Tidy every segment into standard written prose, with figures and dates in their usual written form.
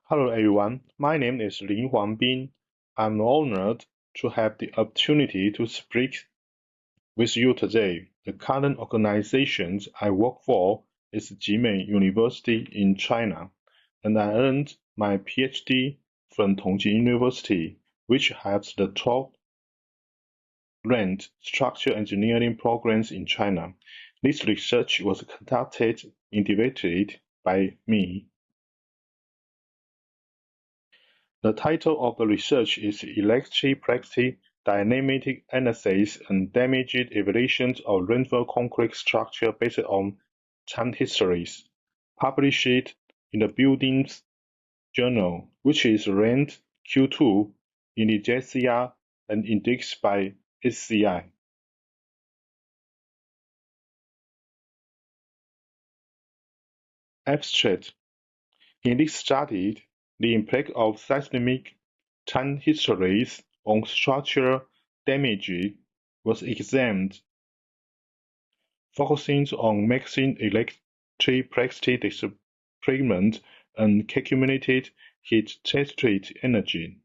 Hello everyone, my name is Huangbin. I'm honored to have the opportunity to speak with you today. The current organization I work for is Himei University in China, and I earned my PhD from Tongji University, which has the top-ranked structural engineering programs in China. This research was conducted individually by me. The title of the research is Elastoplastic Dynamic Analysis and Damage Evaluations of Reinforced Concrete Structure based on Time Histories, published in the Buildings Journal, which is ranked Q2 in the JCR and indexed by SCI. Abstract. In this study, the impact of seismic time histories on structural damage was examined, focusing on maximum electroplastic displacement and accumulated heat transfer energy.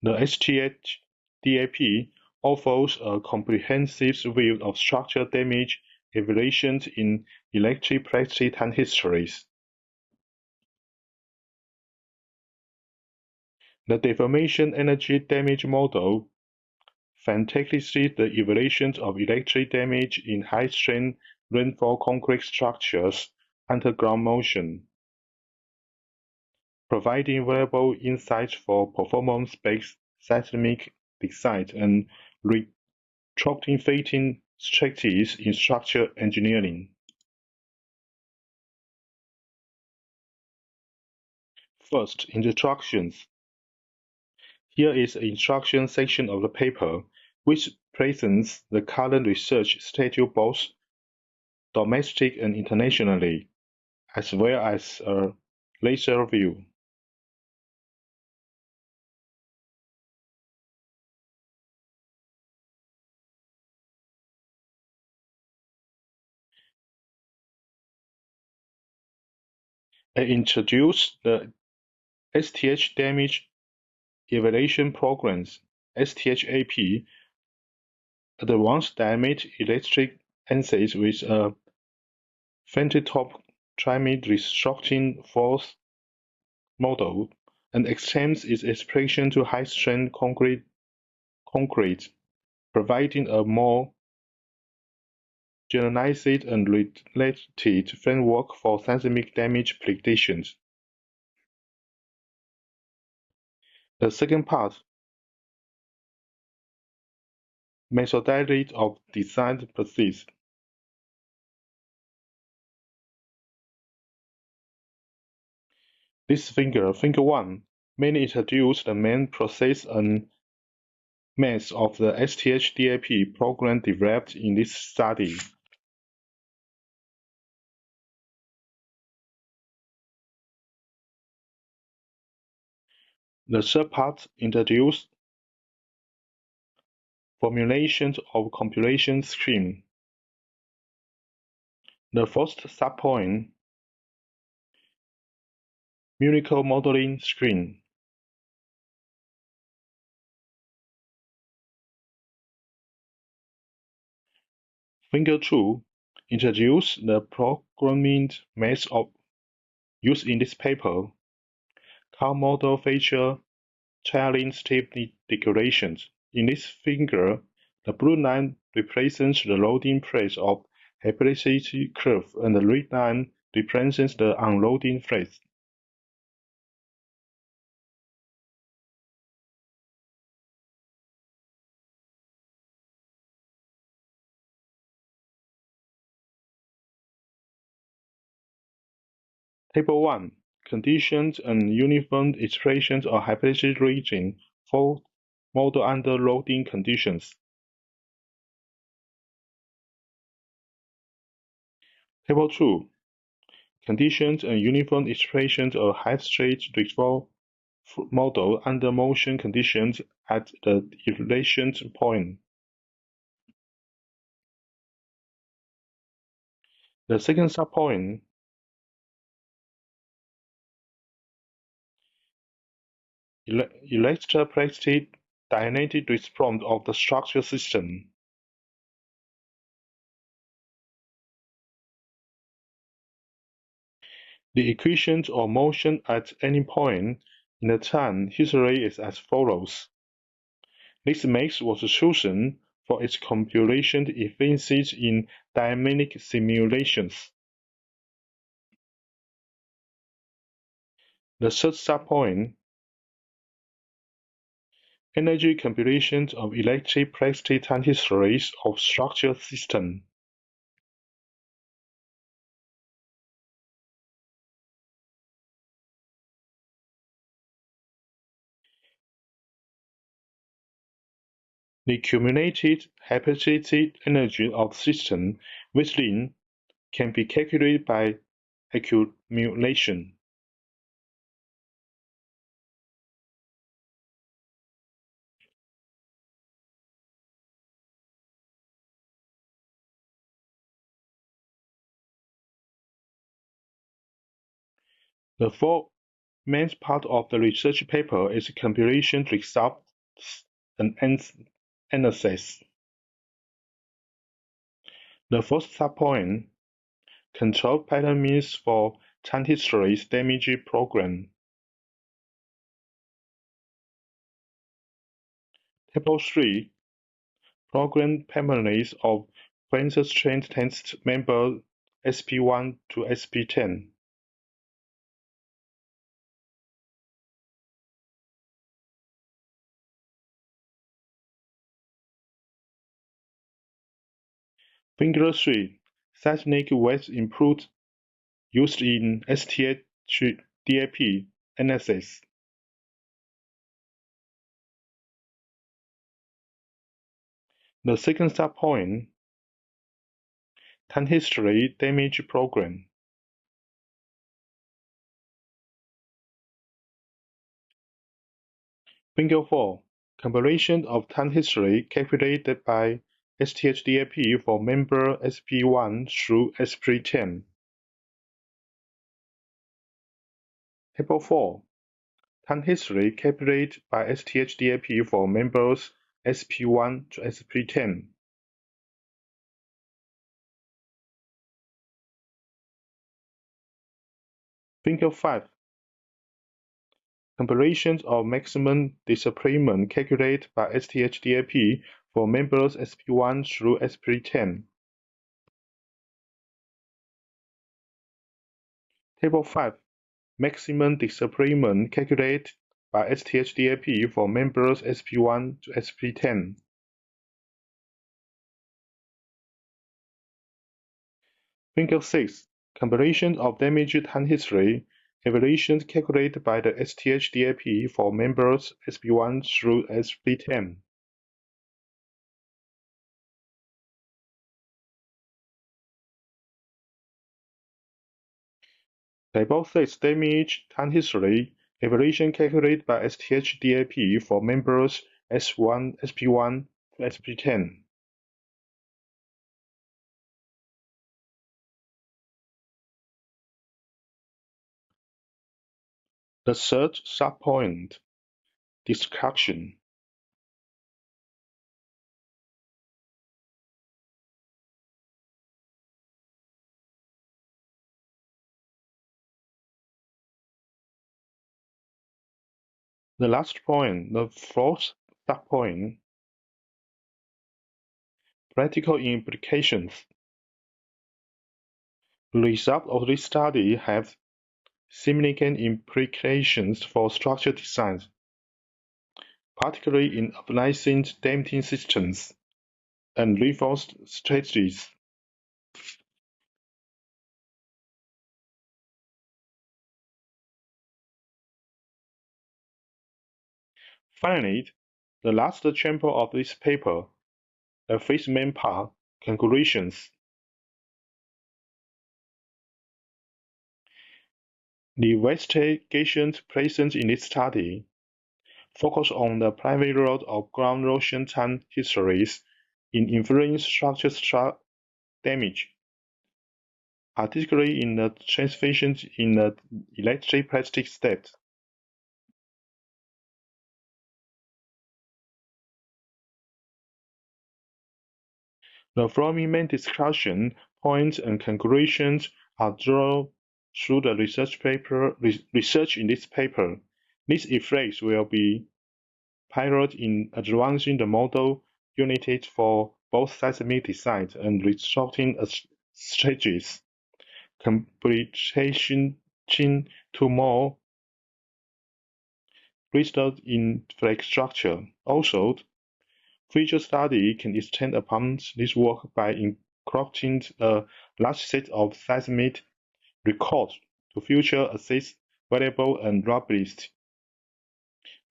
The STH-DAP offers a comprehensive view of structural damage evaluations in electroplastic time histories. The deformation energy damage model fantasizes the evaluations of electric damage in high-strength reinforced concrete structures under ground motion, providing valuable insights for performance-based seismic design and retrofitting strategies in structural engineering. First, instructions. Here is the instruction section of the paper, which presents the current research status both domestic and internationally, as well as a laser view. I introduce the STH damage evaluation programs, STHAP, advanced dynamic electric analysis with a fingertip trimmed restructuring force model, and extends its application to high-strength concrete, providing a more generalized and related framework for seismic damage predictions. The second part, methodology of design process. This figure 1, mainly introduces the main process and mass of the STH-DAP program developed in this study. The third part introduces formulations of compilation scheme. The first subpoint, numerical modeling scheme. Figure 2 introduces the programming method used in this paper. Car model feature child step decorations. In this figure, the blue line represents the loading phase of hypertrophy curve and the red line represents the unloading phase. Table 1. Conditions and uniform expressions of hypertrophy region for model under loading conditions. Table 2. Conditions and uniform expressions of height-straight revolve model under motion conditions at the elevation point. The second subpoint Elastoplastic dynamic response of the structure system. The equation of motion at any point in the time history is as follows. This maze was chosen for its computation efficiency in dynamic simulations. The third subpoint, energy computations of electric plastic time histories of structure system. The cumulative hypothetic energy of system within can be calculated by accumulation. The fourth main part of the research paper is computation results and analysis. The first subpoint, control parameters for time histories damage program. Table 3, program parameters of Francis train test member SP1 to SP10. Figure 3, seismic wave input used in STH-DAP analysis. The second subpoint, time history damage program. Figure 4, comparison of time history calculated by STH-DAP for member SP1 through SP10. Table 4, time history calculated by STH-DAP for members SP1 to SP10. Figure 5, comparisons of maximum displacement calculated by STH-DAP for members SP1 through SP10. Table 5, maximum displacement calculated by STH-DAP for members SP1 to SP10. Figure 6, comparison of damage time history evaluations calculated by the STH-DAP for members SP1 through SP10. Table 6, damage time history evaluation calculated by STH-DAP for members SP1 to SP10. The third subpoint, discussion. The last point, the fourth subpoint, practical implications. The results of this study have significant implications for structure design, particularly in optimizing damping systems and reinforced strategies. Finally, the last chapter of this paper, the fifth main part, conclusions. The investigations present in this study focus on the primary role of ground erosion time histories in inferring structure damage, particularly in the transformations in the electric plastic state. The following main discussion points and conclusions are drawn through the research in this paper. These effects will be piloted in advancing the model units for both seismic design and resulting stages, completion to more research in flag structure. Also, future study can extend upon this work by incorporating a large set of seismic records to future assess variable and robust.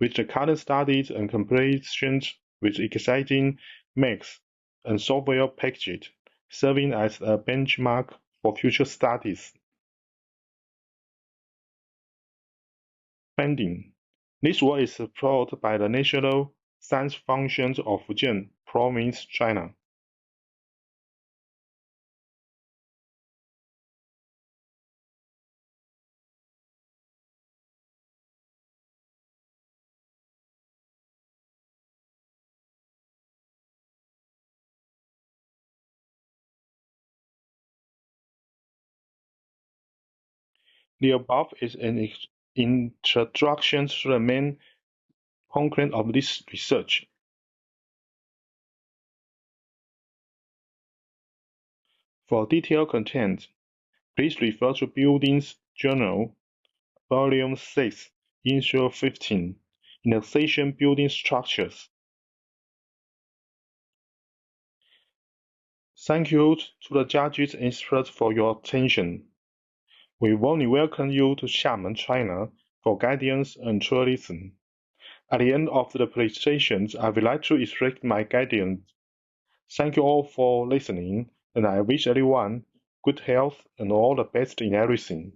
With the current studies and comparisons with existing maps and software packages, serving as a benchmark for future studies. Funding. This work is supported by the National Science Foundation of Fujian Province, China. The above is an introduction to the main content of this research. For detailed content, please refer to Buildings Journal, Volume 6, Issue 15, in the section Building Structures. Thank you to the judges and experts for your attention. We warmly welcome you to Xiamen, China for guidance and tourism. At the end of the presentations, I would like to express my guidance. Thank you all for listening, and I wish everyone good health and all the best in everything.